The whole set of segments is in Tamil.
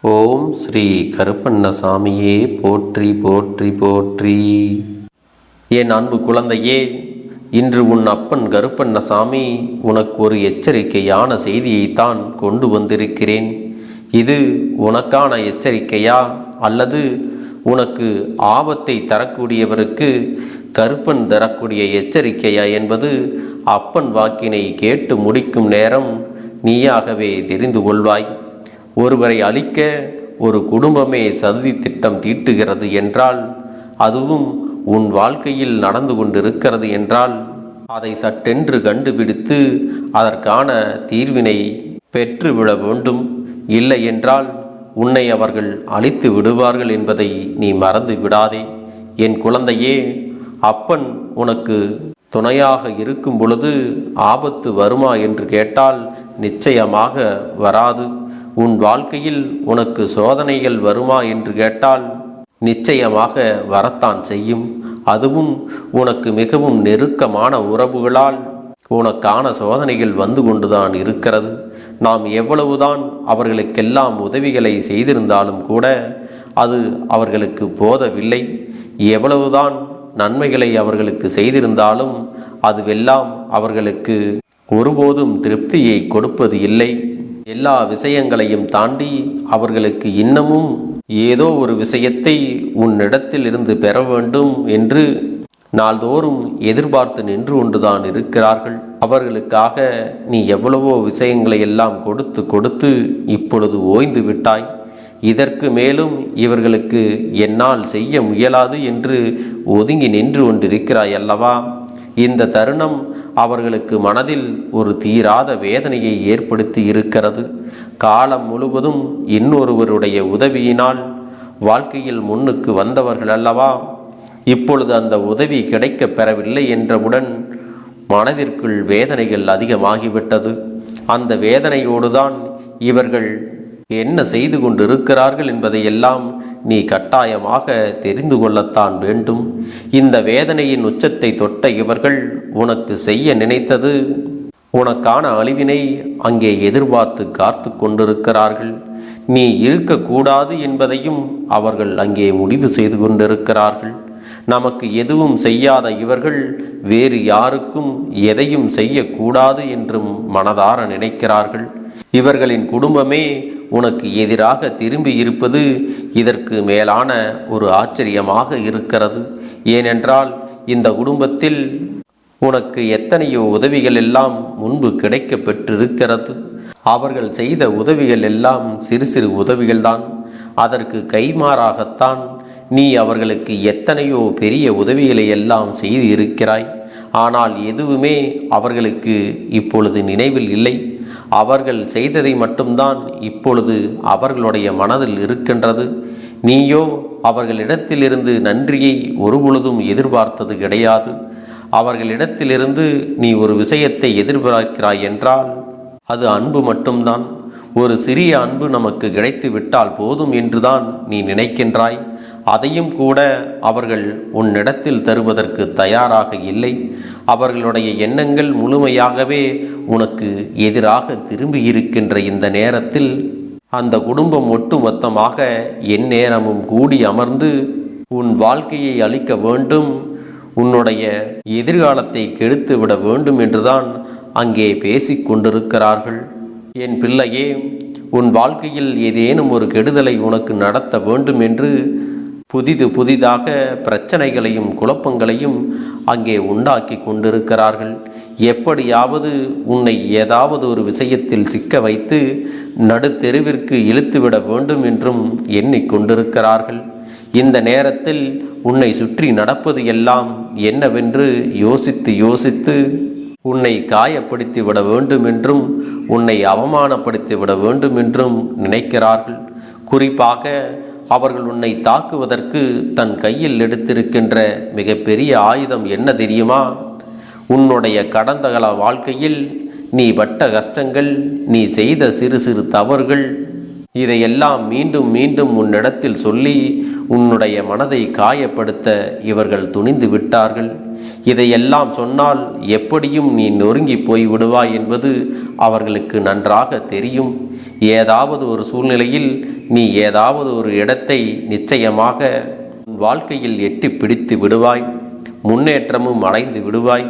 ஓம் ஸ்ரீ கருப்பண்ணசாமியே போற்றி போற்றி போற்றி. என் அன்பு குழந்தையே, இன்று உன் அப்பன் கருப்பண்ணசாமி உனக்கு ஒரு எச்சரிக்கையான செய்தியைத்தான் கொண்டு வந்திருக்கிறேன். இது உனக்கான எச்சரிக்கையா அல்லது உனக்கு ஆபத்தை தரக்கூடியவருக்கு கருப்பன் தரக்கூடிய எச்சரிக்கையா என்பது அப்பன் வாக்கினை கேட்டு முடிக்கும் நேரம் நீயாகவே தெரிந்து கொள்வாய். ஒருவரை அழிக்க ஒரு குடும்பமே சதி திட்டம் தீட்டுகிறது என்றால், அதுவும் உன் வாழ்க்கையில் நடந்து கொண்டிருக்கிறது என்றால், அதை சட்டென்று கண்டுபிடித்து அதற்கான தீர்வினை பெற்றுவிட வேண்டும். இல்லை என்றால் உன்னை அவர்கள் அழித்து விடுவார்கள் என்பதை நீ மறந்து விடாதே. என் குழந்தையே, அப்பன் உனக்கு துணையாக இருக்கும் பொழுது ஆபத்து வருமா என்று கேட்டால் நிச்சயமாக வராது. உன் வாழ்க்கையில் உனக்கு சோதனைகள் வருமா என்று கேட்டால் நிச்சயமாக வரத்தான் செய்யும். அதுவும் உனக்கு மிகவும் நெருக்கமான உறவுகளால் உனக்கான சோதனைகள் வந்து கொண்டுதான் இருக்கிறது. நாம் எவ்வளவுதான் அவர்களுக்கெல்லாம் உதவிகளை செய்திருந்தாலும் கூட அது அவர்களுக்கு போதவில்லை. எவ்வளவுதான் நன்மைகளை அவர்களுக்கு செய்திருந்தாலும் அதுவெல்லாம் அவர்களுக்கு ஒருபோதும் திருப்தியை கொடுப்பது இல்லை. எல்லா விஷயங்களையும் தாண்டி அவர்களுக்கு இன்னமும் ஏதோ ஒரு விஷயத்தை உன்னிடத்தில் இருந்து பெற வேண்டும் என்று நாள்தோறும் எதிர்பார்த்து நின்று கொண்டுதான் இருக்கிறார்கள். அவர்களுக்காக நீ எவ்வளவோ விஷயங்களை எல்லாம் கொடுத்து கொடுத்து இப்பொழுது ஓய்ந்து விட்டாய். இதற்கு மேலும் இவர்களுக்கு என்னால் செய்ய முயலாது என்று ஒதுங்கி நின்று கொண்டிருக்கிறாய் அல்லவா? இந்த தருணம் அவர்களுக்கு மனதில் ஒரு தீராத வேதனையை ஏற்படுத்தி இருக்கிறது. காலம் முழுவதும் இன்னொருவருடைய உதவியினால் வாழ்க்கையில் முன்னுக்கு வந்தவர்கள் அல்லவா? இப்பொழுது அந்த உதவி கிடைக்க பெறவில்லை என்றவுடன் மனதிற்குள் வேதனைகள் அதிகமாகிவிட்டது. அந்த வேதனையோடுதான் இவர்கள் என்ன செய்து கொண்டிருக்கிறார்கள் என்பதையெல்லாம் நீ கட்டாயமாக தெரிந்து கொள்ளத்தான் வேண்டும். இந்த வேதனையின் உச்சத்தை தொட்ட இவர்கள் உனக்கு செய்ய நினைத்தது உனக்கான அழிவினை அங்கே எதிர்பார்த்து காத்து கொண்டிருக்கிறார்கள். நீ இருக்கக்கூடாது என்பதையும் அவர்கள் அங்கே முடிவு செய்து கொண்டிருக்கிறார்கள். நமக்கு எதுவும் செய்யாத இவர்கள் வேறு யாருக்கும் எதையும் செய்யக்கூடாது என்றும் மனதார நினைக்கிறார்கள். இவர்களின் குடும்பமே உனக்கு எதிராக திரும்பி இருப்பது இதற்கு மேலான ஒரு ஆச்சரியமாக இருக்கிறது. ஏனென்றால் இந்த குடும்பத்தில் உனக்கு எத்தனையோ உதவிகள் எல்லாம் முன்பு கிடைக்க பெற்றிருக்கிறது. அவர்கள் செய்த உதவிகள் எல்லாம் சிறு சிறு உதவிகள்தான். அதற்கு கைமாறாகத்தான் நீ அவர்களுக்கு எத்தனையோ பெரிய உதவிகளை எல்லாம் செய்து இருக்கிறாய். ஆனால் எதுவுமே அவர்களுக்கு இப்பொழுது நினைவில் இல்லை. அவர்கள் செய்ததை மட்டும்தான் இப்பொழுது அவர்களுடைய மனதில் இருக்கின்றது. நீயோ அவர்களிடத்திலிருந்து நன்றியை ஒருபொழுதும் எதிர்பார்த்தது கிடையாது. அவர்களிடத்திலிருந்து நீ ஒரு விஷயத்தை எதிர்பார்க்கிறாய் என்றால் அது அன்பு மட்டும்தான். ஒரு சிறிய அன்பு நமக்கு கிடைத்து விட்டால் போதும் என்றுதான் நீ நினைக்கின்றாய். அதையும் கூட அவர்கள் உன்னிடத்தில் தருவதற்கு தயாராக இல்லை. அவர்களுடைய எண்ணங்கள் முழுமையாகவே உனக்கு எதிராக திரும்பி இருக்கின்ற இந்த நேரத்தில் அந்த குடும்பம் ஒட்டுமொத்தமாக எந்நேரமும் கூடி அமர்ந்து உன் வாழ்க்கையை அழிக்க வேண்டும், உன்னுடைய எதிர்காலத்தை கெடுத்து விட வேண்டும் என்றுதான் அங்கே பேசிக் கொண்டிருக்கிறார்கள். என் பிள்ளையே, உன் வாழ்க்கையில் ஏதேனும் ஒரு கெடுதலை உனக்கு நடத்த வேண்டும் என்று புதிதாக பிரச்சனைகளையும் குழப்பங்களையும் அங்கே உண்டாக்கி கொண்டிருக்கிறார்கள். எப்படியாவது உன்னை ஏதாவது ஒரு விஷயத்தில் சிக்க வைத்து நடுத்தெருவிற்கு இழுத்துவிட வேண்டும் என்றும் எண்ணிக்கொண்டிருக்கிறார்கள். இந்த நேரத்தில் உன்னை சுற்றி நடப்பது எல்லாம் என்னவென்று யோசித்து யோசித்து உன்னை காயப்படுத்தி விட வேண்டும் என்றும் உன்னை அவமானப்படுத்தி விட வேண்டும் என்றும் நினைக்கிறார்கள். குறிப்பாக அவர்கள் உன்னை தாக்குவதற்கு தன் கையில் எடுத்திருக்கின்ற மிகப்பெரிய ஆயுதம் என்ன தெரியுமா? உன்னுடைய கடந்த கால வாழ்க்கையில் நீ பட்ட கஷ்டங்கள், நீ செய்த சிறு சிறு தவறுகள், இதையெல்லாம் மீண்டும் மீண்டும் உன்னிடத்தில் சொல்லி உன்னுடைய மனதை காயப்படுத்த இவர்கள் துணிந்து விட்டார்கள். இதையெல்லாம் சொன்னால் எப்படியும் நீ நொறுங்கி போய் விடுவாய் என்பது அவர்களுக்கு நன்றாக தெரியும். ஏதாவது ஒரு சூழ்நிலையில் நீ ஏதாவது ஒரு இடத்தை நிச்சயமாக உன் வாழ்க்கையில் எட்டி பிடித்து விடுவாய், முன்னேற்றமும் அடைந்து விடுவாய்.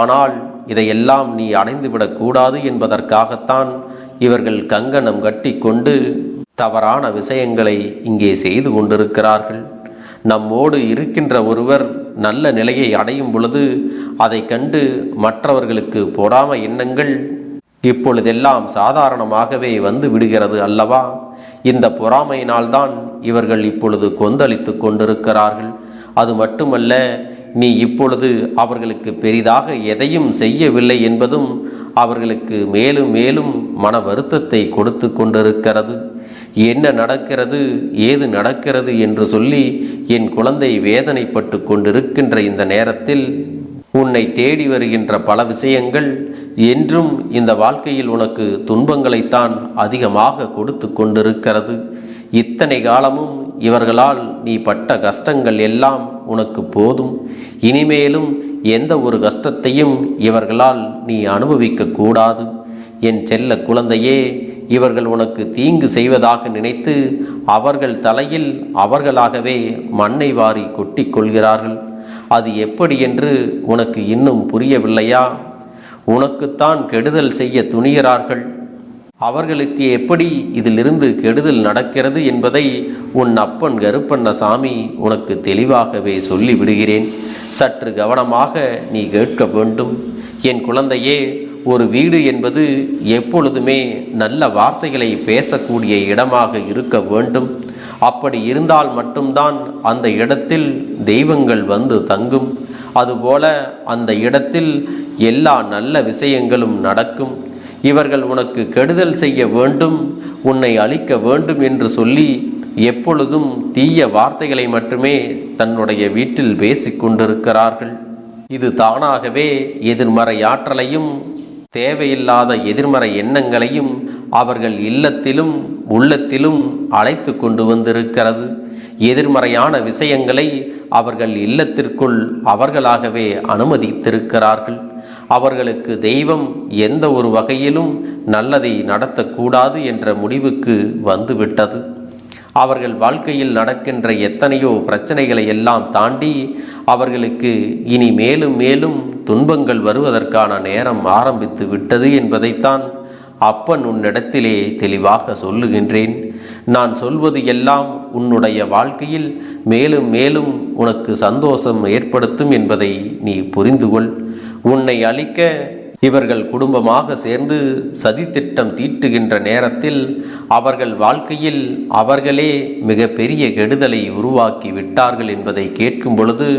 ஆனால் இதையெல்லாம் நீ அடைந்துவிடக்கூடாது என்பதற்காகத்தான் இவர்கள் கங்கணம் கட்டி கொண்டு தவறான விஷயங்களை இங்கே செய்து கொண்டிருக்கிறார்கள். நம்மோடு இருக்கின்ற ஒருவர் நல்ல நிலையை அடையும் பொழுது அதை கண்டு மற்றவர்களுக்கு பொறாமை எண்ணங்கள் இப்பொழுதெல்லாம் சாதாரணமாகவே வந்து விடுகிறது அல்லவா? இந்த பொறாமையினால்தான் இவர்கள் இப்பொழுது கொந்தளித்து கொண்டிருக்கிறார்கள். அது மட்டுமல்ல, நீ இப்பொழுது அவர்களுக்கு பெரிதாக எதையும் செய்யவில்லை என்பதும் அவர்களுக்கு மேலும் மேலும் மன வருத்தத்தை கொடுத்து கொண்டிருக்கிறது. என்ன நடக்கிறது, ஏது நடக்கிறது என்று சொல்லி என் குழந்தை வேதனைப்பட்டு கொண்டிருக்கின்ற இந்த நேரத்தில் உன்னை தேடி வருகின்ற பல விஷயங்கள் என்றும் இந்த வாழ்க்கையில் உனக்கு துன்பங்களைத்தான் அதிகமாக கொடுத்து கொண்டிருக்கிறது. இத்தனை காலமும் இவர்களால் நீ பட்ட கஷ்டங்கள் எல்லாம் உனக்கு போதும். இனிமேலும் எந்த ஒரு கஷ்டத்தையும் இவர்களால் நீ அனுபவிக்க கூடாது. என் செல்ல குழந்தையே, இவர்கள் உனக்கு தீங்கு செய்வதாக நினைத்து அவர்கள் தலையில் அவர்களாகவே மண்ணை வாரி கொட்டிக் கொள்கிறார்கள். அது எப்படி என்று உனக்கு இன்னும் புரியவில்லையா? உனக்குத்தான் கெடுதல் செய்ய துணிகிறார்கள். அவர்களுக்கு எப்படி இதிலிருந்து கெடுதல் நடக்கிறது என்பதை உன் அப்பன் கருப்பண்ணசாமி உனக்கு தெளிவாகவே சொல்லிவிடுகிறேன். சற்று கவனமாக நீ கேட்க வேண்டும். என் குழந்தையே, ஒரு வீடு என்பது எப்பொழுதுமே நல்ல வார்த்தைகளை பேசக்கூடிய இடமாக இருக்க வேண்டும். அப்படி இருந்தால் மட்டும்தான் அந்த இடத்தில் தெய்வங்கள் வந்து தங்கும். அதுபோல அந்த இடத்தில் எல்லா நல்ல விஷயங்களும் நடக்கும். இவர்கள் உனக்கு கெடுதல் செய்ய வேண்டும், உன்னை அழிக்க வேண்டும் என்று சொல்லி எப்பொழுதும் தீய வார்த்தைகளை மட்டுமே தன்னுடைய வீட்டில் பேசிக் கொண்டிருக்கிறார்கள். இது தானாகவே எதிர்மறை ஆற்றலையும் தேவையில்லாத எதிர்மறை எண்ணங்களையும் அவர்கள் இல்லத்திலும் உள்ளத்திலும் அழைத்து கொண்டு வந்திருக்கிறது. எதிர்மறையான விஷயங்களை அவர்கள் இல்லத்திற்குள் அவர்களாகவே அனுமதித்திருக்கிறார்கள். அவர்களுக்கு தெய்வம் எந்த ஒரு வகையிலும் நல்லதை நடத்தக்கூடாது என்ற முடிவுக்கு வந்துவிட்டது. அவர்கள் வாழ்க்கையில் நடக்கின்ற எத்தனையோ பிரச்சனைகளை எல்லாம் தாண்டி அவர்களுக்கு இனி மேலும் மேலும் துன்பங்கள் வருவதற்கான நேரம் ஆரம்பித்து விட்டது என்பதைத்தான் அப்பன் உன்னிடத்திலே தெளிவாக சொல்லுகின்றேன். நான் சொல்வது எல்லாம் உன்னுடைய வாழ்க்கையில் மேலும் மேலும் உனக்கு சந்தோஷம் ஏற்படுத்தும் என்பதை நீ புரிந்துகொள். உன்னை அழிக்க இவர்கள் குடும்பமாக சேர்ந்து சதித்திட்டம் தீட்டுகின்ற நேரத்தில் அவர்கள் வாழ்க்கையில் அவர்களே மிக பெரிய கெடுதலை உருவாக்கி விட்டார்கள் என்பதை கேட்கும் பொழுது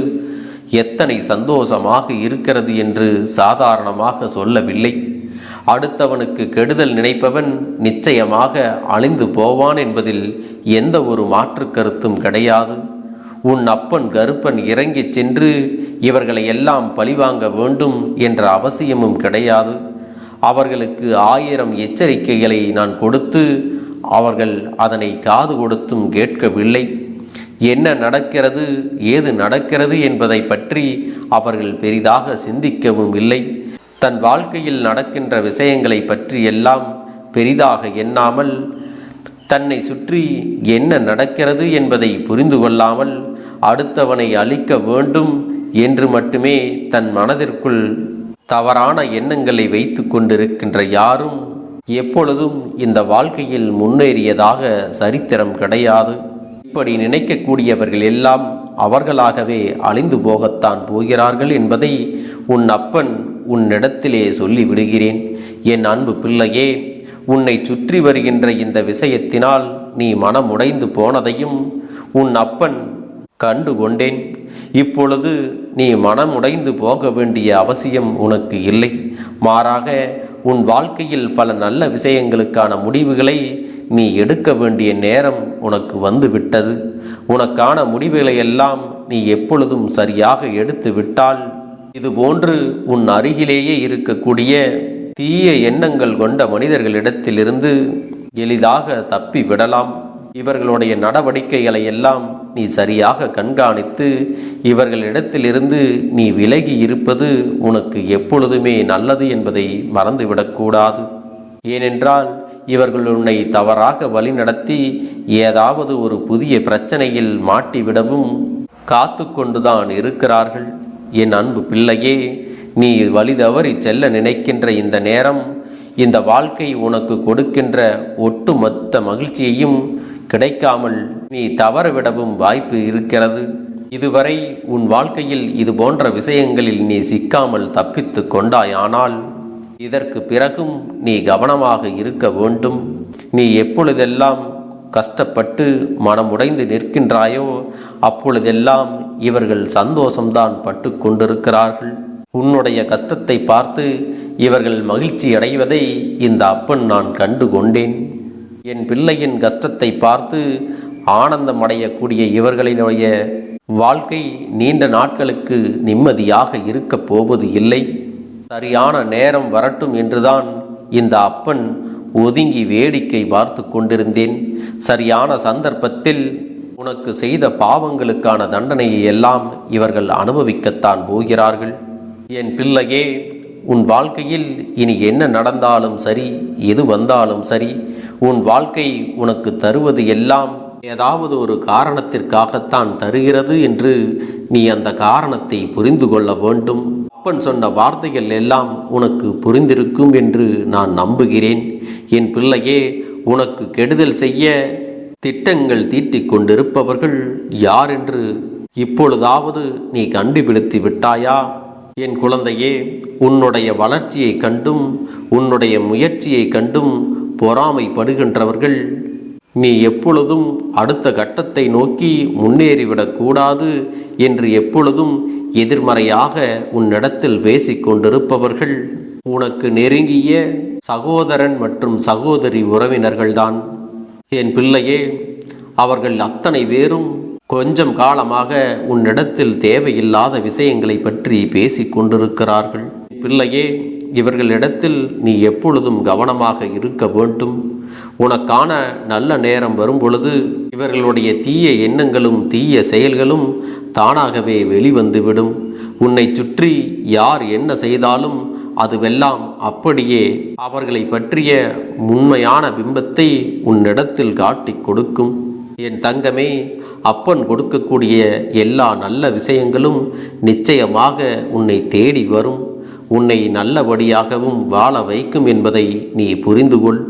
எத்தனை சந்தோஷமாக இருக்கிறது என்று சாதாரணமாக சொல்லவில்லை. அடுத்தவனுக்கு கெடுதல் நினைப்பவன் நிச்சயமாக அழிந்து போவான் என்பதில் எந்த ஒரு மாற்று கருத்தும் கிடையாது. உன் அப்பன் கருப்பன் இறங்கி சென்று இவர்களை எல்லாம் பழிவாங்க வேண்டும் என்ற அவசியமும் கிடையாது. அவர்களுக்கு 1000 எச்சரிக்கைகளை நான் கொடுத்து அவர்கள் அதனை காது கொடுத்தும் கேட்கவில்லை. என்ன நடக்கிறது, ஏது நடக்கிறது என்பதை பற்றி அவர்கள் பெரிதாக சிந்திக்கவும் இல்லை. தன் வாழ்க்கையில் நடக்கின்ற விஷயங்களை பற்றி எல்லாம் பெரிதாக எண்ணாமல், தன்னை சுற்றி என்ன நடக்கிறது என்பதை புரிந்து கொள்ளாமல் அடுத்தவனை அழிக்க வேண்டும் என்று மட்டுமே தன் மனதிற்குள் தவறான எண்ணங்களை வைத்து கொண்டிருக்கின்ற யாரும் எப்பொழுதும் இந்த வாழ்க்கையில் முன்னேறியதாக சரித்திரம் கிடையாது. இப்படி நினைக்கக்கூடியவர்கள் எல்லாம் அவர்களாகவே அழிந்து போகத்தான் போகிறார்கள் என்பதை உன் அப்பன் உன்னிடத்திலே சொல்லி விடுகிறேன். என் அன்பு பிள்ளையே, உன்னை சுற்றி வருகின்ற இந்த விஷயத்தினால் நீ மனமுடைந்து போனதையும் உன் அப்பன் கண்டு கொண்டேன். இப்பொழுது நீ மனமுடைந்து போக வேண்டிய அவசியம் உனக்கு இல்லை. மாறாக உன் வாழ்க்கையில் பல நல்ல விஷயங்களுக்கான முடிவுகளை நீ எடுக்க வேண்டிய நேரம் உனக்கு வந்து விட்டது. உனக்கான முடிவுகளை எல்லாம் நீ எப்பொழுதும் சரியாக எடுத்து விட்டால் இதுபோன்று உன் அருகிலேயே இருக்கக்கூடிய தீய எண்ணங்கள் கொண்ட மனிதர்களிடத்திலிருந்து எளிதாக தப்பி விடலாம். இவர்களுடைய நடவடிக்கைகளை எல்லாம் நீ சரியாக கண்காணித்து இவர்களிடத்திலிருந்து நீ விலகி இருப்பது உனக்கு எப்பொழுதுமே நல்லது என்பதை மறந்துவிடக்கூடாது. ஏனென்றால் இவர்கள் உன்னை தவறாக வழிநடத்தி ஏதாவது ஒரு புதிய பிரச்சனையில் மாட்டிவிடவும் காத்து கொண்டுதான் இருக்கிறார்கள். என் அன்பு பிள்ளையே, நீ வழி தவறி செல்ல நினைக்கின்ற இந்த நேரம் இந்த வாழ்க்கை உனக்கு கொடுக்கின்ற ஒட்டுமொத்த மகிழ்ச்சியையும் கிடைக்காமல் நீ தவறவிடவும் வாய்ப்பு இருக்கிறது. இதுவரை உன் வாழ்க்கையில் இது போன்ற விஷயங்களில் நீ சிக்காமல் தப்பித்து கொண்டாயானால் இதற்கு பிறகும் நீ கவனமாக இருக்க வேண்டும். நீ எப்பொழுதெல்லாம் கஷ்டப்பட்டு மனமுடைந்து நிற்கின்றாயோ அப்பொழுதெல்லாம் இவர்கள் சந்தோஷம்தான் பட்டு கொண்டிருக்கிறார்கள். உன்னுடைய கஷ்டத்தை பார்த்து இவர்கள் மகிழ்ச்சி அடைவதை இந்த அப்பன் நான் கண்டு கொண்டேன். என் பிள்ளையின் கஷ்டத்தை பார்த்து ஆனந்தம் அடையக்கூடிய இவர்களினுடைய வாழ்க்கை நீண்ட நாட்களுக்கு நிம்மதியாக இருக்கப் போவது இல்லை. சரியான நேரம் வரட்டும் என்றுதான் இந்த அப்பன் ஒதுங்கி வேடிக்கை பார்த்து கொண்டிருந்தேன். சரியான சந்தர்ப்பத்தில் உனக்கு செய்த பாவங்களுக்கான தண்டனையை எல்லாம் இவர்கள் அனுபவிக்கத்தான் போகிறார்கள். என் பிள்ளையே, உன் வாழ்க்கையில் இனி என்ன நடந்தாலும் சரி, எது வந்தாலும் சரி, உன் வாழ்க்கை உனக்கு தருவது எல்லாம் ஏதாவது ஒரு காரணத்திற்காகத்தான் தருகிறது என்று நீ அந்த காரணத்தை புரிந்து கொள்ள வேண்டும். அப்பன் சொன்ன வார்த்தைகள் எல்லாம் உனக்கு புரிந்திருக்கும் என்று நான் நம்புகிறேன். என் பிள்ளையே, உனக்கு கெடுதல் செய்ய திட்டங்கள் தீட்டிக் கொண்டிருப்பவர்கள் யார் என்று இப்பொழுதாவது நீ கண்டுபிடித்து விட்டாயா? என் குழந்தையே, உன்னுடைய வளர்ச்சியை கண்டும் உன்னுடைய முயற்சியை கண்டும் பொறாமைப்படுகின்றவர்கள் நீ எப்பொழுதும் அடுத்த கட்டத்தை நோக்கி முன்னேறிவிடக்கூடாது என்று எப்பொழுதும் எதிர்மறையாக உன்னிடத்தில் பேசிக் கொண்டிருப்பவர்கள் உனக்கு நெருங்கிய சகோதரன் மற்றும் சகோதரி உறவினர்கள்தான். என் பிள்ளையே, அவர்கள் அத்தனை பேரும் கொஞ்சம் காலமாக உன்னிடத்தில் தேவையில்லாத விஷயங்களை பற்றி பேசிக் கொண்டிருக்கிறார்கள். பிள்ளையே, இவர்களிடத்தில் நீ எப்பொழுதும் கவனமாக இருக்க வேண்டும். உனக்கான நல்ல நேரம் வரும் பொழுது இவர்களுடைய தீய எண்ணங்களும் தீய செயல்களும் தானாகவே வெளிவந்துவிடும். உன்னை சுற்றி யார் என்ன செய்தாலும் அதுவெல்லாம் அப்படியே அவர்களை பற்றிய உண்மையான பிம்பத்தை உன்னிடத்தில் காட்டிக் கொடுக்கும். என் தங்கமே, அப்பன் கொடுக்கக்கூடிய எல்லா நல்ல விஷயங்களும் நிச்சயமாக உன்னை தேடி வரும். உன்னை நல்லபடியாகவும் வாழ வைக்கும் என்பதை நீ புரிந்து கொள்.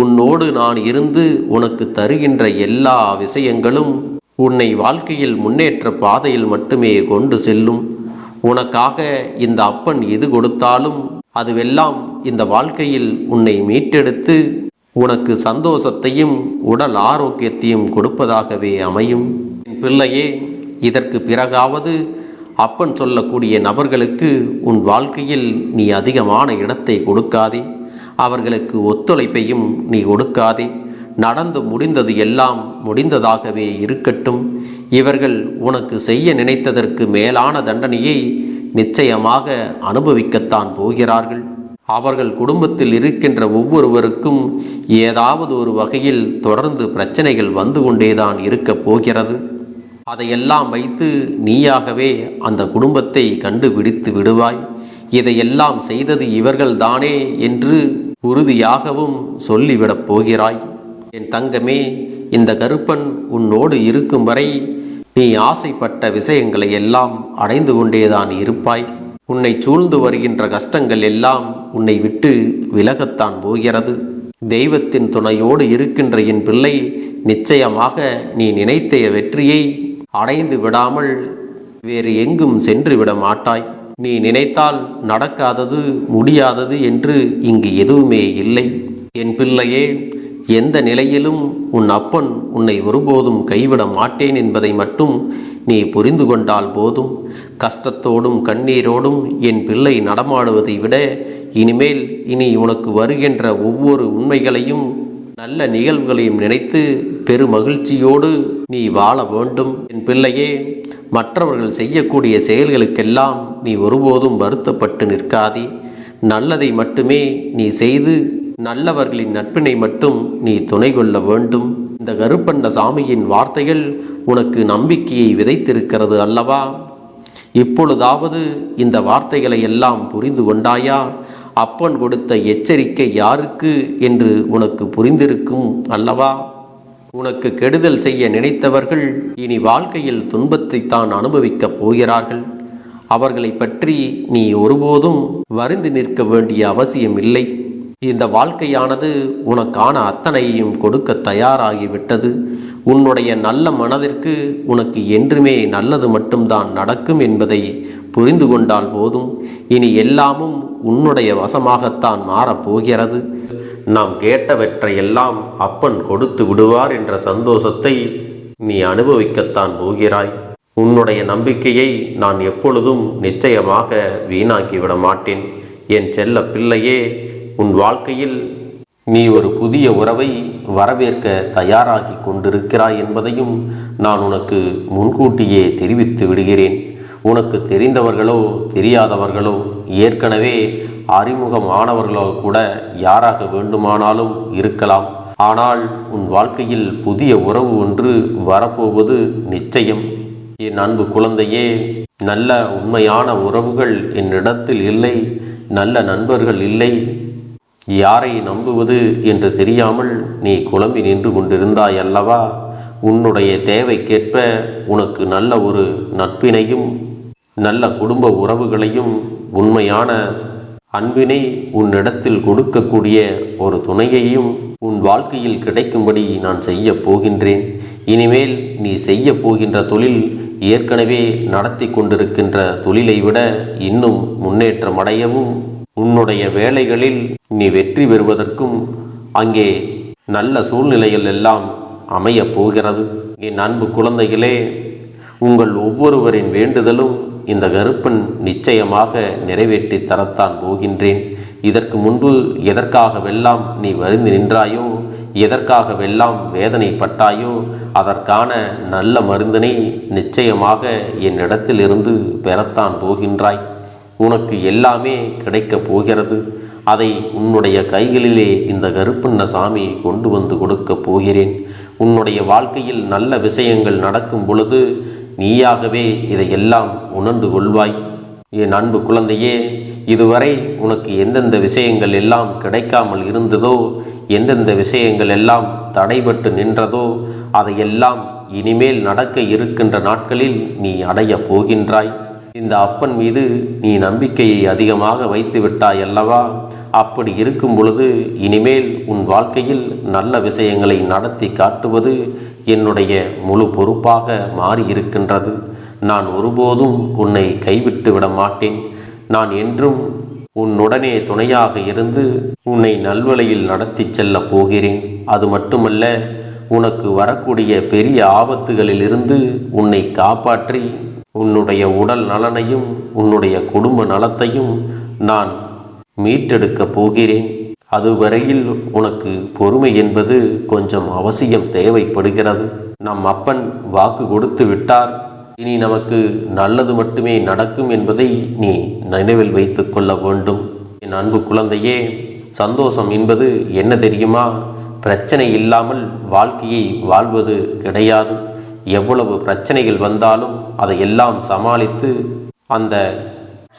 உன்னோடு நான் இருந்து உனக்கு தருகின்ற எல்லா விஷயங்களும் உன்னை வாழ்க்கையில் முன்னேற்ற பாதையில் மட்டுமே கொண்டு செல்லும். உனக்காக இந்த அப்பன் எது கொடுத்தாலும் அதுவெல்லாம் இந்த வாழ்க்கையில் உன்னை மீட்டெடுத்து உனக்கு சந்தோஷத்தையும் உடல் ஆரோக்கியத்தையும் கொடுப்பதாகவே அமையும். என் பிள்ளையே, இதற்கு பிறகாவது அப்பன் சொல்லக்கூடிய நபர்களுக்கு உன் வாழ்க்கையில் நீ அதிகமான இடத்தை கொடுக்காதே. அவர்களுக்கு ஒத்துழைப்பையும் நீ கொடுக்காதே. நடந்து முடிந்தது எல்லாம் முடிந்ததாகவே இருக்கட்டும். இவர்கள் உனக்கு செய்ய நினைத்ததற்கு மேலான தண்டனையை நிச்சயமாக அனுபவிக்கத்தான் போகிறார்கள். அவர்கள் குடும்பத்தில் இருக்கின்ற ஒவ்வொருவருக்கும் ஏதாவது ஒரு வகையில் தொடர்ந்து பிரச்சனைகள் வந்து கொண்டேதான் இருக்கப் போகிறது. அதையெல்லாம் வைத்து நீயாகவே அந்த குடும்பத்தை கண்டுபிடித்து விடுவாய். இதையெல்லாம் செய்தது இவர்கள்தானே என்று உறுதியாகவும் சொல்லிவிடப் போகிறாய். என் தங்கமே, இந்த கருப்பன் உன்னோடு இருக்கும் வரை நீ ஆசைப்பட்ட விஷயங்களை எல்லாம் அடைந்து கொண்டேதான் இருப்பாய். உன்னை சூழ்ந்து வருகின்ற கஷ்டங்கள் எல்லாம் உன்னை விட்டு விலகத்தான் போகிறது. தெய்வத்தின் துணையோடு இருக்கின்ற என் பிள்ளை, நிச்சயமாக நீ நினைத்த வெற்றியை அடைந்து விடாமல் வேறு எங்கும் சென்று விட மாட்டாய். நீ நினைத்தால் நடக்காதது முடியாதது என்று இங்கு எதுவுமே இல்லை. என் பிள்ளையே, எந்த நிலையிலும் உன் அப்பன் உன்னை ஒருபோதும் கைவிட மாட்டேன் என்பதை மட்டும் நீ புரிந்து கொண்டால் போதும். கஷ்டத்தோடும் கண்ணீரோடும் என் பிள்ளை நடமாடுவதை விட இனி உனக்கு வருகின்ற ஒவ்வொரு உண்மைகளையும் நல்ல நிகழ்வுகளையும் நினைத்து பெருமகிழ்ச்சியோடு நீ வாழ வேண்டும். என் பிள்ளையே, மற்றவர்கள் செய்யக்கூடிய செயல்களுக்கெல்லாம் நீ ஒருபோதும் வருத்தப்பட்டு நிற்காதே. நல்லதை மட்டுமே நீ செய்து நல்லவர்களின் நட்பினை மட்டும் நீ துணை கொள்ள வேண்டும். இந்த கருப்பண்ண சாமியின் வார்த்தைகள் உனக்கு நம்பிக்கையை விதைத்திருக்கிறது அல்லவா? இப்பொழுதாவது இந்த வார்த்தைகளை எல்லாம் புரிந்து கொண்டாயா? அப்பன் கொடுத்த எச்சரிக்கை யாருக்கு என்று உனக்கு புரிந்திருக்கும் அல்லவா? உனக்கு கெடுதல் செய்ய நினைத்தவர்கள் இனி வாழ்க்கையில் துன்பத்தைத்தான் அனுபவிக்கப் போகிறார்கள். அவர்களை பற்றி நீ ஒருபோதும் வருந்தி நிற்க வேண்டிய அவசியம் இல்லை. இந்த வாழ்க்கையானது உனக்கான அத்தனையையும் கொடுக்க தயாராகிவிட்டது. உன்னுடைய நல்ல மனதிற்கு உனக்கு என்றுமே நல்லது மட்டும்தான் நடக்கும் என்பதை புரிந்து கொண்டால் போதும். இனி எல்லாமும் உன்னுடைய வசமாகத்தான் மாறப்போகிறது. நாம் கேட்டவற்றையெல்லாம் அப்பன் கொடுத்து விடுவார் என்ற சந்தோஷத்தை நீ அனுபவிக்கத்தான் போகிறாய். உன்னுடைய நம்பிக்கையை நான் எப்பொழுதும் நிச்சயமாக வீணாக்கிவிட மாட்டேன். என் செல்ல பிள்ளையே, உன் வாழ்க்கையில் நீ ஒரு புதிய உறவை வரவேற்க தயாராகி கொண்டிருக்கிறாய் என்பதையும் நான் உனக்கு முன்கூட்டியே தெரிவித்து விடுகிறேன். உனக்கு தெரிந்தவர்களோ தெரியாதவர்களோ, ஏற்கனவே அறிமுகமானவர்களோ கூட யாராக வேண்டுமானாலும் இருக்கலாம். ஆனால் உன் வாழ்க்கையில் புதிய உறவு ஒன்று வரப்போவது நிச்சயம். என் அன்பு குழந்தையே, நல்ல உண்மையான உறவுகள் என்னிடத்தில் இல்லை, நல்ல நண்பர்கள் இல்லை. யாரை நம்புவது என்று தெரியாமல் நீ குழம்பி நின்று கொண்டிருந்தாய் அல்லவா? உன்னுடைய தேவைக்கேற்ப உனக்கு நல்ல ஒரு நட்பினையும் நல்ல குடும்ப உறவுகளையும் உண்மையான அன்பினை உன்னிடத்தில் கொடுக்கக்கூடிய ஒரு துணையையும் உன் வாழ்க்கையில் கிடைக்கும்படி நான் செய்ய போகின்றேன். இனிமேல் நீ செய்ய போகின்ற தொழில் ஏற்கனவே நடத்தி கொண்டிருக்கின்ற தொழிலை விட இன்னும் முன்னேற்றம் அடையவும், உன்னுடைய வேலைகளில் நீ வெற்றி பெறுவதற்கும் அங்கே நல்ல சூழ்நிலைகள் எல்லாம் அமையப் போகிறது. என் அன்பு குழந்தைகளே, உங்கள் ஒவ்வொருவரின் வேண்டுதலும் இந்த கருப்பன் நிச்சயமாக நிறைவேற்றி தரத்தான் போகின்றேன். இதற்கு முன்பு எதற்காகவெல்லாம் நீ வருந்தி நின்றாயோ, எதற்காகவெல்லாம் வேதனைப்பட்டாயோ, அதற்கான நல்ல மருந்தினை நிச்சயமாக என்னிடத்திலிருந்து பெறத்தான் போகின்றாய். உனக்கு எல்லாமே கிடைக்கப் போகிறது. அதை உன்னுடைய கைகளிலே இந்த கருப்பண்ண சாமி கொண்டு வந்து கொடுக்கப் போகிறேன். உன்னுடைய வாழ்க்கையில் நல்ல விஷயங்கள் நடக்கும் பொழுது நீயாகவே இதையெல்லாம் உணர்ந்து கொள்வாய். என் அன்பு குழந்தையே, இதுவரை உனக்கு எந்தெந்த விஷயங்கள் எல்லாம் கிடைக்காமல் இருந்ததோ, எந்தெந்த விஷயங்கள் எல்லாம் தடைபட்டு நின்றதோ, அதையெல்லாம் இனிமேல் நடக்க இருக்கின்ற நாட்களில் நீ அடைய போகின்றாய். இந்த அப்பன் மீது நீ நம்பிக்கையை அதிகமாக வைத்து விட்டாய் அல்லவா? அப்படி இருக்கும் பொழுது இனிமேல் உன் வாழ்க்கையில் நல்ல விஷயங்களை நடத்தி காட்டுவது என்னுடைய முழு பொறுப்பாக மாறியிருக்கின்றது. நான் ஒருபோதும் உன்னை கைவிட்டு விட மாட்டேன். நான் என்றும் உன்னுடனே துணையாக இருந்து உன்னை நல்வழியில் நடத்தி செல்ல போகிறேன். அது மட்டுமல்ல, உனக்கு வரக்கூடிய பெரிய ஆபத்துகளிலிருந்து உன்னை காப்பாற்றி உன்னுடைய உடல் நலனையும் உன்னுடைய குடும்ப நலத்தையும் நான் மீட்டெடுக்கப் போகிறேன். அதுவரையில் உனக்கு பொறுமை என்பது கொஞ்சம் அவசியம் தேவைப்படுகிறது. நம் அப்பன் வாக்கு கொடுத்து விட்டார். இனி நமக்கு நல்லது மட்டுமே நடக்கும் என்பதை நீ நினைவில் வைத்துக் கொள்ள வேண்டும். என் அன்பு குழந்தையே, சந்தோஷம் என்பது என்ன தெரியுமா? பிரச்சனை இல்லாமல் வாழ்க்கையை வாழ்வது கிடையாது. எவ்வளவு பிரச்சனைகள் வந்தாலும் அதையெல்லாம் சமாளித்து அந்த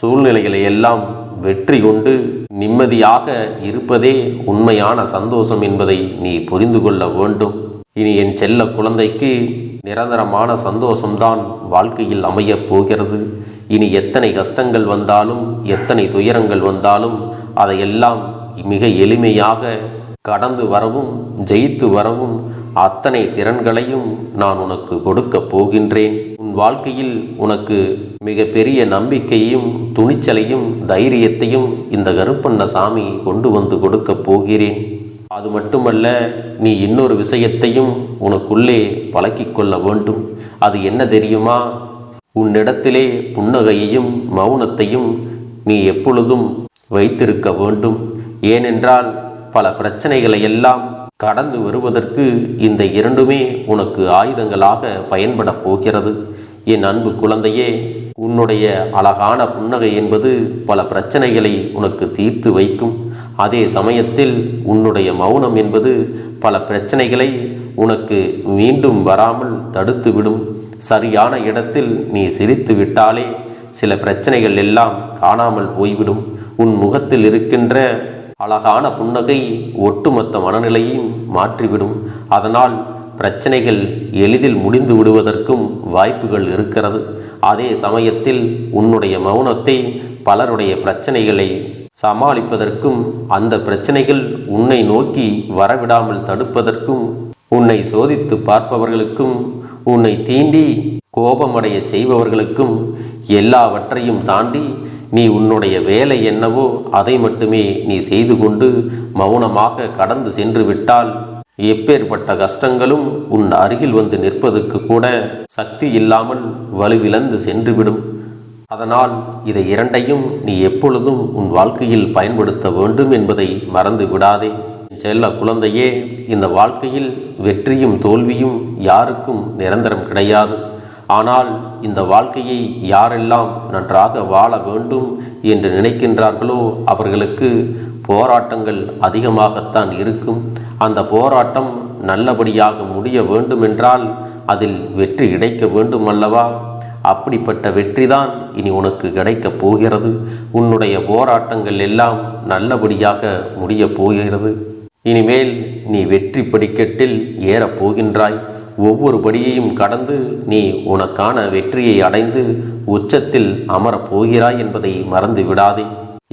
சூழ்நிலைகளை எல்லாம் வெற்றி கொண்டு நிம்மதியாக இருப்பதே உண்மையான சந்தோஷம் என்பதை நீ புரிந்து கொள்ள வேண்டும். இனி என் செல்ல குழந்தைக்கு நிரந்தரமான சந்தோஷம்தான் வாழ்க்கையில் அமையப் போகிறது. இனி எத்தனை கஷ்டங்கள் வந்தாலும், எத்தனை துயரங்கள் வந்தாலும் அதையெல்லாம் மிக எளிமையாக கடந்து வரவும் ஜெயித்து வரவும் அத்தனை திறன்களையும் நான் உனக்கு கொடுக்கப் போகின்றேன். உன் வாழ்க்கையில் உனக்கு மிக பெரிய நம்பிக்கையும் துணிச்சலையும் தைரியத்தையும் இந்த கருப்பண்ண சாமி கொண்டு வந்து கொடுக்கப் போகிறேன். அது மட்டுமல்ல, நீ இன்னொரு விஷயத்தையும் உனக்குள்ளே பழக்கிக் கொள்ள வேண்டும். அது என்ன தெரியுமா? உன்னிடத்திலே புன்னகையையும் மௌனத்தையும் நீ எப்பொழுதும் வைத்திருக்க வேண்டும். ஏனென்றால் பல பிரச்சனைகளை எல்லாம் கடந்து வருவதற்கு இந்த இரண்டுமே உனக்கு ஆயுதங்களாக பயன்பட போகிறது. என் அன்பு குழந்தையே, உன்னுடைய அழகான புன்னகை என்பது பல பிரச்சனைகளை உனக்கு தீர்த்து வைக்கும். அதே சமயத்தில் உன்னுடைய மௌனம் என்பது பல பிரச்சனைகளை உனக்கு மீண்டும் வராமல் தடுத்து விடும். சரியான இடத்தில் நீ சிரித்து விட்டாலே சில பிரச்சனைகள் எல்லாம் காணாமல் போய்விடும். உன் முகத்தில் இருக்கின்ற அழகான புன்னகை ஒட்டுமொத்த மனநிலையும் மாற்றிவிடும். அதனால் பிரச்சனைகள் எளிதில் முடிந்து விடுவதற்கும் வாய்ப்புகள் இருக்கிறது. அதே சமயத்தில் உன்னுடைய மௌனத்தை பலருடைய பிரச்சனைகளை சமாளிப்பதற்கும், அந்த பிரச்சனைகள் உன்னை நோக்கி வரவிடாமல் தடுப்பதற்கும், உன்னை சோதித்து பார்ப்பவர்களுக்கும், உன்னை தீண்டி கோபமடைய செய்பவர்களுக்கும் எல்லாவற்றையும் தாண்டி நீ உன்னுடைய வேலை என்னவோ அதை மட்டுமே நீ செய்து கொண்டு மௌனமாக கடந்து சென்று விட்டால் எப்பேற்பட்ட கஷ்டங்களும் உன் அருகில் வந்து நிற்பதற்கு கூட சக்தி இல்லாமல் வலுவிழந்து சென்றுவிடும். அதனால் இதை இரண்டையும் நீ எப்பொழுதும் உன் வாழ்க்கையில் பயன்படுத்த வேண்டும் என்பதை மறந்து விடாதே. செல்ல குழந்தையே, இந்த வாழ்க்கையில் வெற்றியும் தோல்வியும் யாருக்கும் நிரந்தரம் கிடையாது. ஆனால் இந்த வாழ்க்கையை யாரெல்லாம் நன்றாக வாழ வேண்டும் என்று நினைக்கின்றார்களோ அவர்களுக்கு போராட்டங்கள் அதிகமாகத்தான் இருக்கும். அந்த போராட்டம் நல்லபடியாக முடிய வேண்டுமென்றால் அதில் வெற்றி கிடைக்க வேண்டும் அல்லவா? அப்படிப்பட்ட வெற்றிதான் இனி உனக்கு கிடைக்கப் போகிறது. உன்னுடைய போராட்டங்கள் எல்லாம் நல்லபடியாக முடியப் போகிறது. இனிமேல் நீ வெற்றி படிக்கட்டில் ஏறப் போகின்றாய். ஒவ்வொரு படியையும் கடந்து நீ உனக்கான வெற்றியை அடைந்து உச்சத்தில் அமரப் போகிறாய் என்பதை மறந்து விடாதே.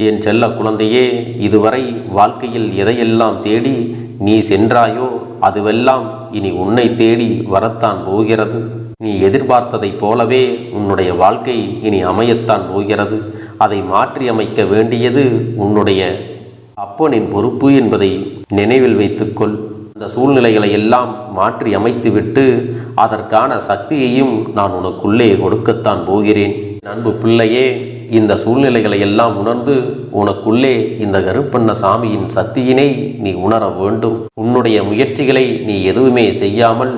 என் செல்ல குழந்தையே, இதுவரை வாழ்க்கையில் எதையெல்லாம் தேடி நீ சென்றாயோ அதுவெல்லாம் இனி உன்னை தேடி வரத்தான் போகிறது. நீ எதிர்பார்த்ததைப் போலவே உன்னுடைய வாழ்க்கை இனி அமையத்தான் போகிறது. அதை மாற்றி அமைக்க வேண்டியது உன்னுடைய அப்பனின் பொறுப்பு என்பதை நினைவில் வைத்துக்கொள். அந்த சூழ்நிலைகளை எல்லாம் மாற்றி அமைத்துவிட்டு அதற்கான சக்தியையும் நான் உனக்குள்ளே கொடுக்கத்தான் போகிறேன். அன்பு பிள்ளையே, இந்த சூழ்நிலைகளை எல்லாம் உணர்ந்து உனக்குள்ளே இந்த கருப்பண்ண சாமியின் சக்தியினை நீ உணர வேண்டும். உன்னுடைய முயற்சிகளை நீ எதுவுமே செய்யாமல்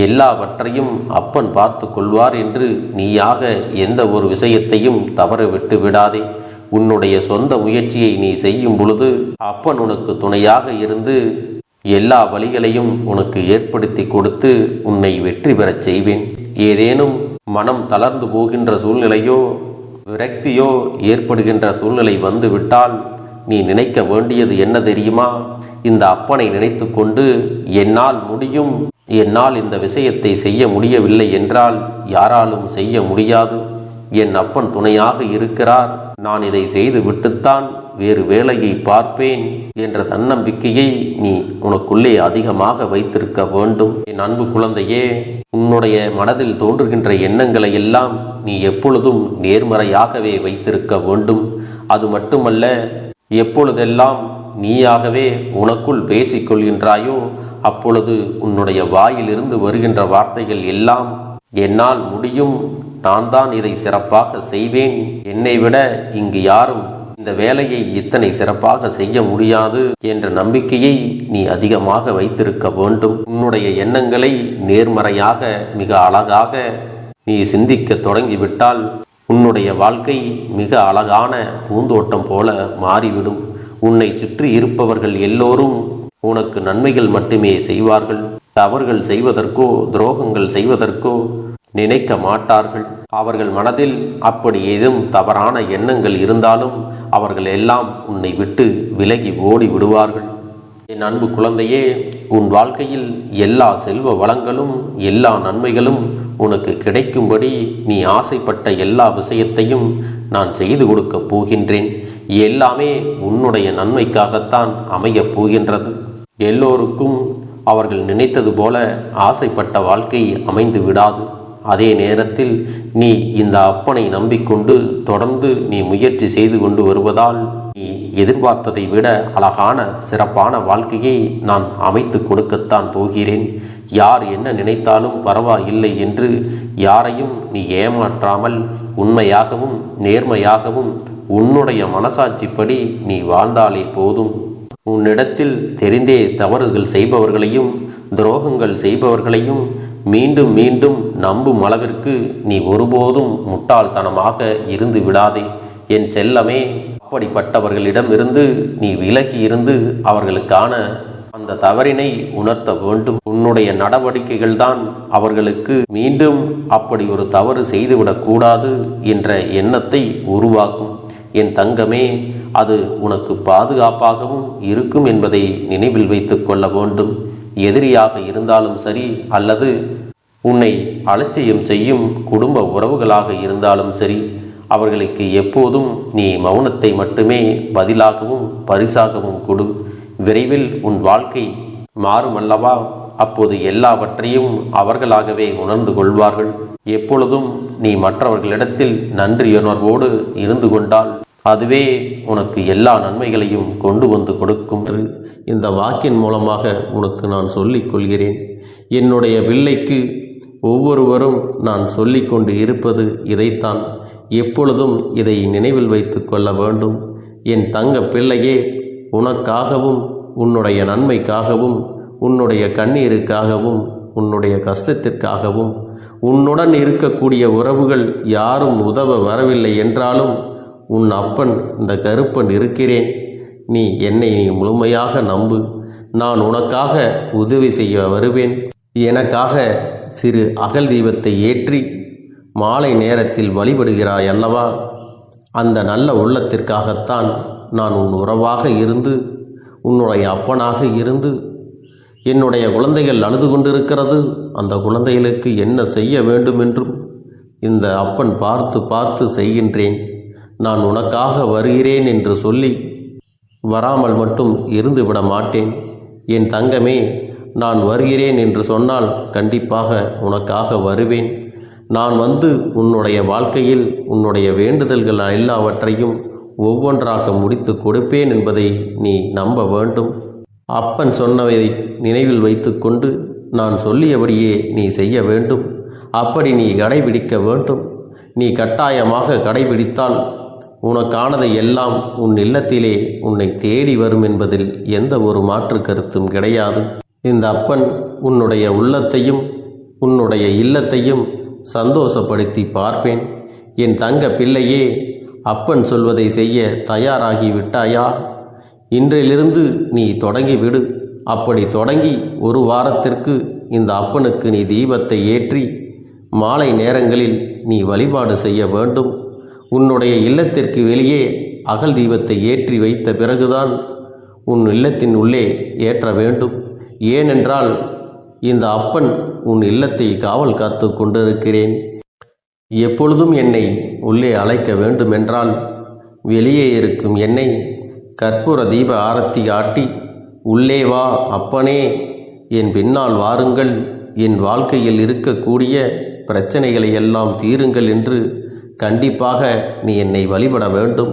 எல்லாவற்றையும் அப்பன் பார்த்து கொள்வார் என்று நீயாக எந்த ஒரு விஷயத்தையும் தவற விட்டு விடாதே. உன்னுடைய சொந்த முயற்சியை நீ செய்யும் பொழுது அப்பன் உனக்கு துணையாக இருந்து எல்லா வழிகளையும் உனக்கு ஏற்படுத்தி கொடுத்து உன்னை வெற்றி பெறச் செய்வேன். ஏதேனும் மனம் தளர்ந்து போகின்ற சூழ்நிலையோ விரக்தியோ ஏற்படுகின்ற சூழ்நிலை வந்துவிட்டால் நீ நினைக்க வேண்டியது என்ன தெரியுமா? இந்த அப்பனை நினைத்து கொண்டு என்னால் முடியும், என்னால் இந்த விஷயத்தை செய்ய முடியவில்லை என்றால் யாராலும் செய்ய முடியாது. என் அப்பன் துணையாக இருக்கிறார், நான் இதை செய்து விட்டுத்தான் வேறு வேலையை பார்ப்பேன் என்ற தன்னம்பிக்கையை நீ உனக்குள்ளே அதிகமாக வைத்திருக்க வேண்டும். என் அன்பு குழந்தையே, உன்னுடைய மனதில் தோன்றுகின்ற எண்ணங்களை எல்லாம் நீ எப்பொழுதும் நேர்மறையாகவே வைத்திருக்க வேண்டும். அது மட்டுமல்ல, எப்பொழுதெல்லாம் நீயாகவே உனக்குள் பேசிக்கொள்கின்றாயோ அப்பொழுது உன்னுடைய வாயிலிருந்து வருகின்ற வார்த்தைகள் எல்லாம் என்னால் முடியும், நான் தான் இதை சிறப்பாக செய்வேன், என்னை விட இங்கு யாரும் இந்த வேலையை இத்தனை சிறப்பாக செய்ய முடியாது என்ற நம்பிக்கையை நீ அதிகமாக வைத்திருக்க வேண்டும். உன்னுடைய எண்ணங்களை நேர்மறையாக மிக அழகாக நீ சிந்திக்க தொடங்கிவிட்டால் உன்னுடைய வாழ்க்கை மிக அழகான பூந்தோட்டம் போல மாறிவிடும். உன்னை சுற்றி இருப்பவர்கள் எல்லோரும் உனக்கு நன்மைகள் மட்டுமே செய்வார்கள். தவறுகள் செய்வதற்கோ துரோகங்கள் செய்வதற்கோ நினைக்க மாட்டார்கள். அவர்கள் மனதில் அப்படி ஏதும் தவறான எண்ணங்கள் இருந்தாலும் அவர்கள் எல்லாம் உன்னை விட்டு விலகி ஓடி விடுவார்கள். என் அன்பு குழந்தையே, உன் வாழ்க்கையில் எல்லா செல்வ வளங்களும் எல்லா நன்மைகளும் உனக்கு கிடைக்கும்படி நீ ஆசைப்பட்ட எல்லா விஷயத்தையும் நான் செய்து கொடுக்கப் போகின்றேன். எல்லாமே உன்னுடைய நன்மைக்காகத்தான் அமையப் போகின்றது. எல்லோருக்கும் அவர்கள் நினைத்தது போல ஆசைப்பட்ட வாழ்க்கை அமைந்து விடாது. அதே நேரத்தில் நீ இந்த அப்பனை நம்பிக்கொண்டு தொடர்ந்து நீ முயற்சி செய்து கொண்டு வருவதால் நீ எதிர்பார்த்ததை விட அழகான சிறப்பான வாழ்க்கையை நான் அமைத்து கொடுக்கத்தான் போகிறேன். யார் என்ன நினைத்தாலும் பரவாயில்லை என்று யாரையும் நீ ஏமாற்றாமல் உண்மையாகவும் நேர்மையாகவும் உன்னுடைய மனசாட்சிப்படி நீ வாழ்ந்தாலே போதும். உன்னிடத்தில் தெரிந்தே தவறுகள் செய்பவர்களையும் துரோகங்கள் செய்பவர்களையும் மீண்டும் மீண்டும் நம்பும் அளவிற்கு நீ ஒருபோதும் முட்டாள்தனமாக இருந்து விடாதே. என் செல்லமே, அப்படிப்பட்டவர்களிடமிருந்து நீ விலகி இருந்து அவர்களுக்கான அந்த தவறினை உணர்த்த வேண்டும். உன்னுடைய நடவடிக்கைகள் தான் அவர்களுக்கு மீண்டும் அப்படி ஒரு தவறு செய்துவிடக் கூடாது என்ற எண்ணத்தை உருவாக்கும். என் தங்கமே, அது உனக்கு பாதுகாப்பாகவும் இருக்கும் என்பதை நினைவில் வைத்துக் கொள்ள வேண்டும். எதிரியாக இருந்தாலும் சரி, அல்லது உன்னை அலட்சியம் செய்யும் குடும்ப உறவுகளாக இருந்தாலும் சரி, அவர்களுக்கு எப்போதும் நீ மௌனத்தை மட்டுமே பதிலாகவும் பரிசாகவும் கொடு. விரைவில் உன் வாழ்க்கை மாறுமல்லவா? அப்போது எல்லாவற்றையும் அவர்களாகவே உணர்ந்து கொள்வார்கள். எப்பொழுதும் நீ மற்றவர்களிடத்தில் நன்றியுணர்வோடு இருந்து கொண்டால் அதுவே உனக்கு எல்லா நன்மைகளையும் கொண்டு வந்து கொடுக்கும். இந்த வாக்கின் மூலமாக உனக்கு நான் சொல்லிக் கொள்கிறேன். என்னுடைய பிள்ளைக்கு ஒவ்வொருவரும் நான் சொல்லிக் கொண்டு இருப்பது இதைத்தான். எப்பொழுதும் இதை நினைவில் வைத்து கொள்ள வேண்டும். என் தங்க பிள்ளையே, உனக்காகவும் உன்னுடைய நன்மைக்காகவும் உன்னுடைய கண்ணீருக்காகவும் உன்னுடைய கஷ்டத்திற்காகவும் உன்னுடன் இருக்கக்கூடிய உறவுகள் யாரும் உதவ வரவில்லை என்றாலும் உன் அப்பன் இந்த கருப்பன் இருக்கிறேன். நீ என்னை முழுமையாக நம்பு. நான் உனக்காக உதவி செய்ய வருவேன். எனக்காக சிறு அகல் தீபத்தை ஏற்றி மாலை நேரத்தில் வழிபடுகிறாய் அல்லவா? அந்த நல்ல உள்ளத்திற்காகத்தான் நான் உன் உறவாக இருந்து உன்னுடைய அப்பனாக இருந்து என்னுடைய குழந்தைகள் அழுது கொண்டிருக்கிறது, அந்த குழந்தைகளுக்கு என்ன செய்ய வேண்டும் என்றும் இந்த அப்பன் பார்த்து பார்த்து செய்கின்றேன். நான் உனக்காக வருகிறேன் என்று சொல்லி வராமல் மட்டும் இருந்து விட மாட்டேன். என் தங்கமே, நான் வருகிறேன் என்று சொன்னால் கண்டிப்பாக உனக்காக வருவேன். நான் வந்து உன்னுடைய வாழ்க்கையில் உன்னுடைய வேண்டுதல்கள் எல்லாவற்றையும் ஒவ்வொன்றாக முடித்து கொடுப்பேன் என்பதை நீ நம்ப வேண்டும். அப்பன் சொன்னதை நினைவில் வைத்து கொண்டு நான் சொல்லியபடியே நீ செய்ய வேண்டும். அப்படி நீ கடைபிடிக்க வேண்டும். நீ கட்டாயமாக கடைபிடித்தால் உனக்கானதை எல்லாம் உன் இல்லத்திலே உன்னை தேடி வரும் என்பதில் எந்த ஒரு மாற்று கருத்தும் கிடையாது. இந்த அப்பன் உன்னுடைய உள்ளத்தையும் உன்னுடைய இல்லத்தையும் சந்தோஷப்படுத்தி பார்ப்பேன். என் தங்க பிள்ளையே, அப்பன் சொல்வதை செய்ய தயாராகி விட்டாயா? இன்றிலிருந்து நீ தொடங்கிவிடு. அப்படி தொடங்கி ஒரு வாரத்திற்கு இந்த அப்பனுக்கு நீ தீபத்தை ஏற்றி மாலை நேரங்களில் நீ வழிபாடு செய்ய வேண்டும். உன்னுடைய இல்லத்திற்கு வெளியே அகல் தீபத்தை ஏற்றி வைத்த பிறகுதான் உன் இல்லத்தின் உள்ளே ஏற்ற வேண்டும். ஏனென்றால் இந்த அப்பன் உன் இல்லத்தை காவல் காத்து கொண்டிருக்கிறேன். எப்பொழுதும் என்னை உள்ளே அழைக்க வேண்டுமென்றால் வெளியே இருக்கும் என்னை கற்பூர தீப ஆரத்தி ஆட்டி உள்ளே வா அப்பனே, என் பின்னால் வாருங்கள், என் வாழ்க்கையில் இருக்கக்கூடிய பிரச்சனைகளை எல்லாம் தீருங்கள் என்று கண்டிப்பாக நீ என்னை வழிபட வேண்டும்.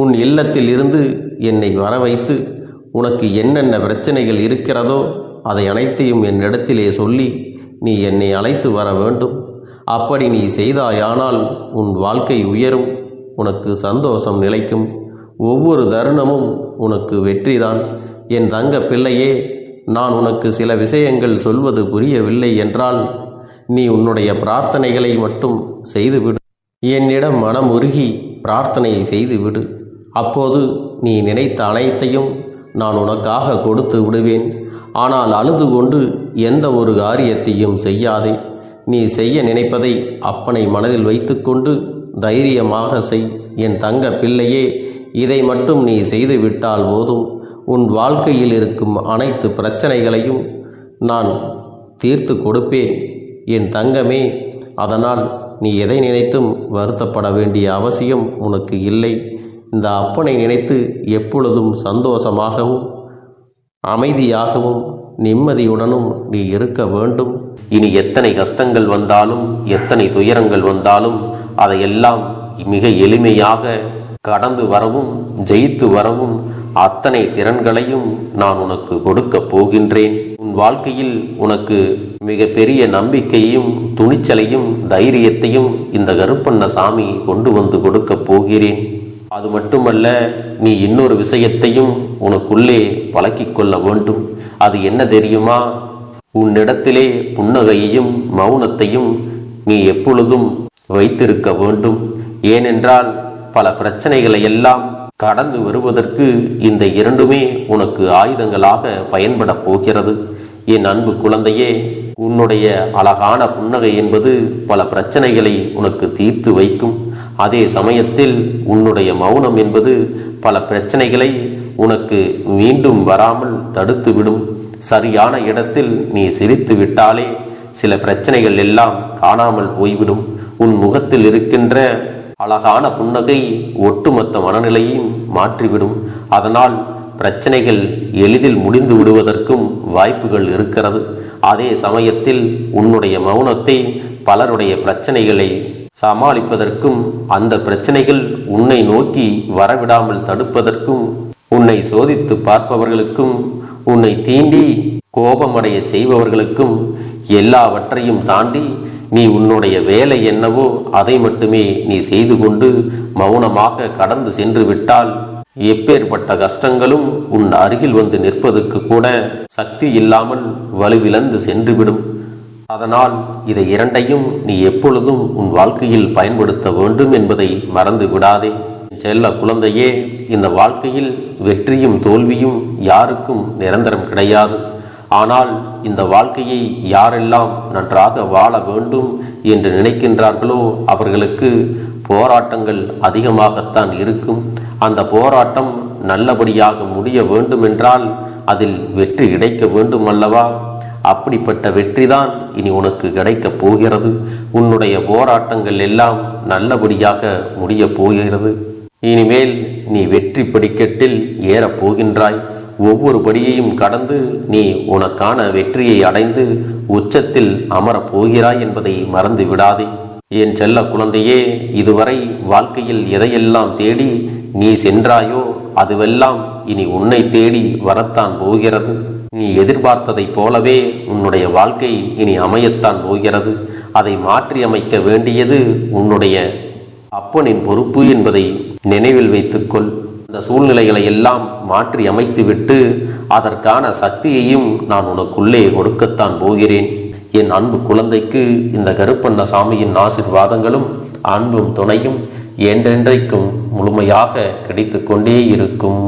உன் இல்லத்தில் இருந்து என்னை வர வைத்து உனக்கு என்னென்ன பிரச்சனைகள் இருக்கிறதோ அதை அனைத்தையும் என்னிடத்திலே சொல்லி நீ என்னை அழைத்து வர வேண்டும். அப்படி நீ செய்தாயானால் உன் வாழ்க்கை உயரும், உனக்கு சந்தோஷம் நிலைக்கும். ஒவ்வொரு தருணமும் உனக்கு வெற்றிதான். என் தங்க பிள்ளையே, நான் உனக்கு சில விஷயங்கள் சொல்வது புரியவில்லை என்றால் நீ உன்னுடைய பிரார்த்தனைகளை மட்டும் செய்துவிடு. என்னிடம் மனம் உருகி பிரார்த்தனை செய்துவிடு. அப்போது நீ நினைத்த அனைத்தையும் நான் உனக்காக கொடுத்து விடுவேன். ஆனால் அழுது கொண்டு எந்த ஒரு காரியத்தையும் செய்யாதே. நீ செய்ய நினைப்பதை அப்பனை மனதில் வைத்துக்கொண்டு தைரியமாக செய். என் தங்க பிள்ளையே, இதை மட்டும் நீ செய்துவிட்டால் போதும். உன் வாழ்க்கையில் இருக்கும் அனைத்து பிரச்சனைகளையும் நான் தீர்த்து கொடுப்பேன் என் தங்கமே. அதனால் நீ எதை நினைத்தும் வருத்தப்பட வேண்டிய அவசியம் உனக்கு இல்லை. இந்த அப்பனை நினைத்து எப்பொழுதும் சந்தோஷமாகவும் அமைதியாகவும் நிம்மதியுடனும் நீ இருக்க வேண்டும். இனி எத்தனை கஷ்டங்கள் வந்தாலும் எத்தனை துயரங்கள் வந்தாலும் அதையெல்லாம் மிக எளிமையாக கடந்து வரவும் ஜெயித்து வரவும் அத்தனை திறன்களையும் நான் உனக்கு கொடுக்க போகின்றேன். உன் வாழ்க்கையில் உனக்கு மிக பெரிய நம்பிக்கையும் துணிச்சலையும் தைரியத்தையும் இந்த கருப்பண்ணசாமி கொண்டு வந்து கொடுக்க போகிறேன். அது மட்டுமல்ல, நீ இன்னொரு விஷயத்தையும் உனக்குள்ளே பழக்கிக் கொள்ள வேண்டும். அது என்ன தெரியுமா? உன்னிடத்திலே புன்னகையையும் மௌனத்தையும் நீ எப்பொழுதும் வைத்திருக்க வேண்டும். ஏனென்றால் பல பிரச்சனைகளை எல்லாம் கடந்து வருவதற்கு இந்த இரண்டுமே உனக்கு ஆயுதங்களாக பயன்பட போகிறது. என் அன்பு குழந்தையே, உன்னுடைய அழகான புன்னகை என்பது பல பிரச்சனைகளை உனக்கு தீர்த்து வைக்கும். அதே சமயத்தில் உன்னுடைய மௌனம் என்பது பல பிரச்சனைகளை உனக்கு மீண்டும் வராமல் தடுத்துவிடும். சரியான இடத்தில் நீ சிரித்து விட்டாலே சில பிரச்சனைகள் எல்லாம் காணாமல் போய்விடும். உன் முகத்தில் இருக்கின்ற அழகான புன்னகை ஒட்டுமொத்த மனநிலையும் மாற்றிவிடும். அதனால் பிரச்சனைகள் எளிதில் முடிந்து விடுவதற்கும் வாய்ப்புகள் இருக்கிறது. அதே சமயத்தில் உன்னுடைய மௌனத்தை பலருடைய பிரச்சனைகளை சமாளிப்பதற்கும், அந்த பிரச்சனைகள் உன்னை நோக்கி வரவிடாமல் தடுப்பதற்கும், உன்னை சோதித்து பார்ப்பவர்களுக்கும், உன்னை தீண்டி கோபமடைய செய்பவர்களுக்கும் எல்லாவற்றையும் தாண்டி நீ உன்னுடைய வேலை என்னவோ அதை மட்டுமே நீ செய்து கொண்டு மௌனமாக கடந்து சென்று விட்டால் எப்பேற்பட்ட கஷ்டங்களும் உன் அருகில் வந்து நிற்பதற்கு கூட சக்தி இல்லாமல் வலுவிழந்து சென்றுவிடும். அதனால் இதை இரண்டையும் நீ எப்பொழுதும் உன் வாழ்க்கையில் பயன்படுத்த வேண்டும் என்பதை மறந்து விடாதே. செல்ல குழந்தையே, இந்த வாழ்க்கையில் வெற்றியும் தோல்வியும் யாருக்கும் நிரந்தரம் கிடையாது. ஆனால் இந்த வாழ்க்கையை யாரெல்லாம் நன்றாக வாழ வேண்டும் என்று நினைக்கின்றார்களோ அவர்களுக்கு போராட்டங்கள் அதிகமாகத்தான் இருக்கும். அந்த போராட்டம் நல்லபடியாக முடிய வேண்டுமென்றால் அதில் வெற்றி கிடைக்க வேண்டும் அல்லவா? அப்படிப்பட்ட வெற்றிதான் இனி உனக்கு கிடைக்கப் போகிறது. உன்னுடைய போராட்டங்கள் எல்லாம் நல்லபடியாக முடிய போகிறது. இனிமேல் நீ வெற்றி படிக்கட்டில் ஏறப் போகின்றாய். ஒவ்வொரு படியையும் கடந்து நீ உனக்கான வெற்றியை அடைந்து உச்சத்தில் அமரப் போகிறாய் என்பதை மறந்து விடாதே. என் செல்ல குழந்தையே, இதுவரை வாழ்க்கையில் எதையெல்லாம் தேடி நீ சென்றாயோ அதுவெல்லாம் இனி உன்னை தேடி வரத்தான் போகிறது. நீ எதிர்பார்த்ததைப் போலவே உன்னுடைய வாழ்க்கை இனி அமையத்தான் போகிறது. அதை மாற்றி அமைக்க வேண்டியது உன்னுடைய அப்பனின் பொறுப்பு என்பதை நினைவில் வைத்துக்கொள். இந்த சூழ்நிலைகளை எல்லாம் மாற்றி அமைத்துவிட்டு அதற்கான சக்தியையும் நான் உனக்குள்ளே கொடுக்கத்தான் போகிறேன். என் அன்பு குழந்தைக்கு இந்த கருப்பண்ணசாமியின் ஆசீர்வாதங்களும் அன்பும் துணையும் என்றென்றைக்கும் முழுமையாக கிடைத்து கொண்டே இருக்கும்.